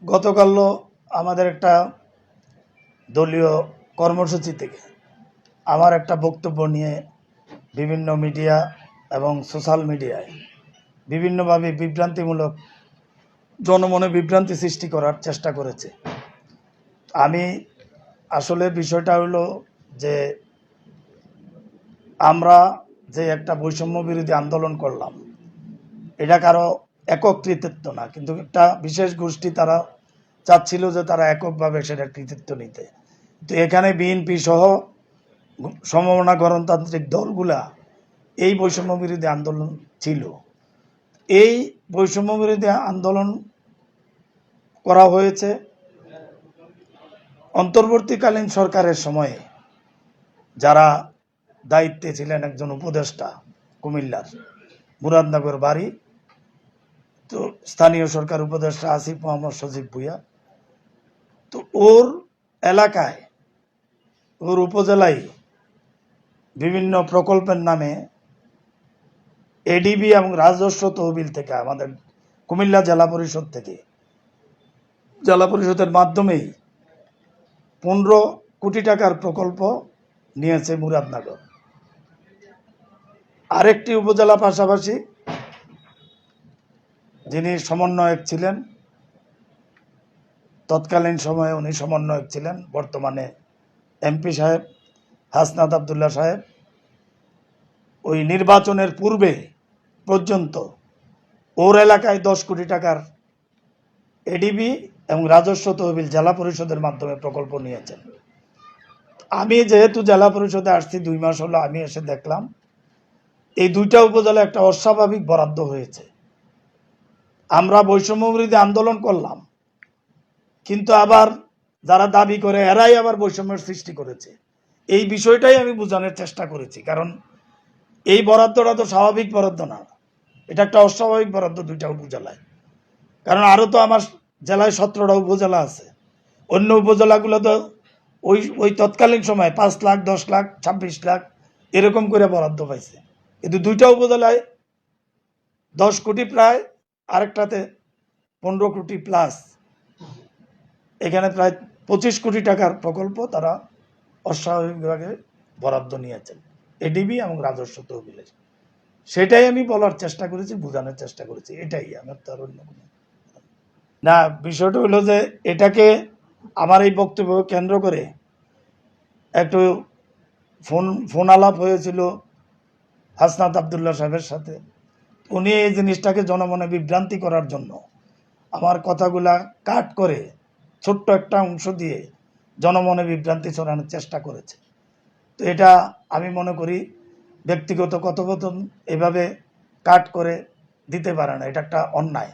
গতকাল আমাদের একটা দলীয় কর্মসূচি থেকে আমার একটা বক্তব্য নিয়ে বিভিন্ন মিডিয়া এবং সোশ্যাল মিডিয়ায় বিভিন্নভাবে বিভ্রান্তিমূলক জনমনে বিভ্রান্তি সৃষ্টি করার চেষ্টা করেছে। আমি আসলে বিষয়টা হলো যে আমরা যে একটা বৈষম্য বিরোধী আন্দোলন করলাম, এটা কারো একক কৃতিত্ব না, কিন্তু একটা বিশেষ গোষ্ঠী তারা চাচ্ছিল যে তারা এককভাবে সেটা কৃতিত্ব নিতে। তো এখানে বিএনপি সহ সমমনা গণতান্ত্রিক দলগুলা এই বৈষম্য বিরোধী আন্দোলন ছিল। এই বৈষম্য বিরোধী আন্দোলন করা হয়েছে অন্তর্বর্তীকালীন সরকারের সময়ে। যারা দায়িত্বে ছিলেন একজন উপদেষ্টা, কুমিল্লার মুরাদনগর বাড়ি, তো স্থানীয় সরকার উপদেষ্টা আসিফ মোহাম্মদ সজীব ভুঁইয়া, তো ওর এলাকায় ওর উপজেলায় বিভিন্ন প্রকল্পের নামে এডিবি এবং রাজস্ব তহবিল থেকে আমাদের কুমিল্লা জেলা পরিষদ থেকে জেলা পরিষদের মাধ্যমেই 15 কোটি টাকার প্রকল্প নিয়েছে মুরাদনগর। আরেকটি উপজেলা পাশাপাশি যিনি সমন্বয়ক ছিলেন, তৎকালীন সময়ে উনি সমন্বয়ক ছিলেন, বর্তমানে এমপি সাহেব হাসনাত আবদুল্লাহ সাহেব, ওই নির্বাচনের পূর্বে পর্যন্ত ওর এলাকায় 10 কোটি টাকার এডিবি এবং রাজস্ব তহবিল জেলা পরিষদের মাধ্যমে প্রকল্প নিয়েছেন। আমি যেহেতু জেলা পরিষদে আসছি 2 মাস হলো, আমি এসে দেখলাম এই দুইটা উপজেলা একটা অস্বাভাবিক বরাদ্দ হয়েছে। আমরা বৈষম্য বিরোধী আন্দোলন করলাম, কিন্তু আবার যারা দাবি করে এরাই আবার বৈষম্যের সৃষ্টি করেছে। এই বিষয়টাই আমি বোঝানোর চেষ্টা করেছি, কারণ এই বরাদ্দটা তো স্বাভাবিক বরাদ্দ না, এটা একটা অস্বাভাবিক বরাদ্দ দুইটা উপজেলায়। কারণ আরও তো আমার জেলায় 17টা উপজেলা আছে, অন্য উপজেলাগুলো তো ওই ওই তৎকালীন সময় 5 লাখ 10 লাখ 26 লাখ এরকম করে বরাদ্দ পাইছে, কিন্তু দুইটা উপজেলায় 10 কোটি প্রায়, আরেকটাতে 15 কোটি প্লাস, এখানে প্রায় 25 কোটি টাকার প্রকল্প তারা অস্বাভাবিকভাবে বরাদ্দ নিয়েছেন এডিবি এবং রাজস্ব তহবিলের। সেটাই আমি বলার চেষ্টা করেছি, বোঝানোর চেষ্টা করেছি, এটাই আমার তার অন্য কোনো না। বিষয়টা হলো যে এটাকে আমার এই বক্তব্য কেন্দ্র করে একটু ফোন আলাপ হয়েছিল হাসনাত আবদুল্লাহ সাহেবের সাথে। উনি এই জিনিসটাকে জনমনে বিভ্রান্তি করার জন্য আমার কথাগুলা কাট করে ছোট্ট একটা অংশ দিয়ে জনমনে বিভ্রান্তি ছড়ানোর চেষ্টা করেছে। তো এটা আমি মনে করি ব্যক্তিগত কথোপকথন এভাবে কাট করে দিতে পারে না, এটা একটা অন্যায়।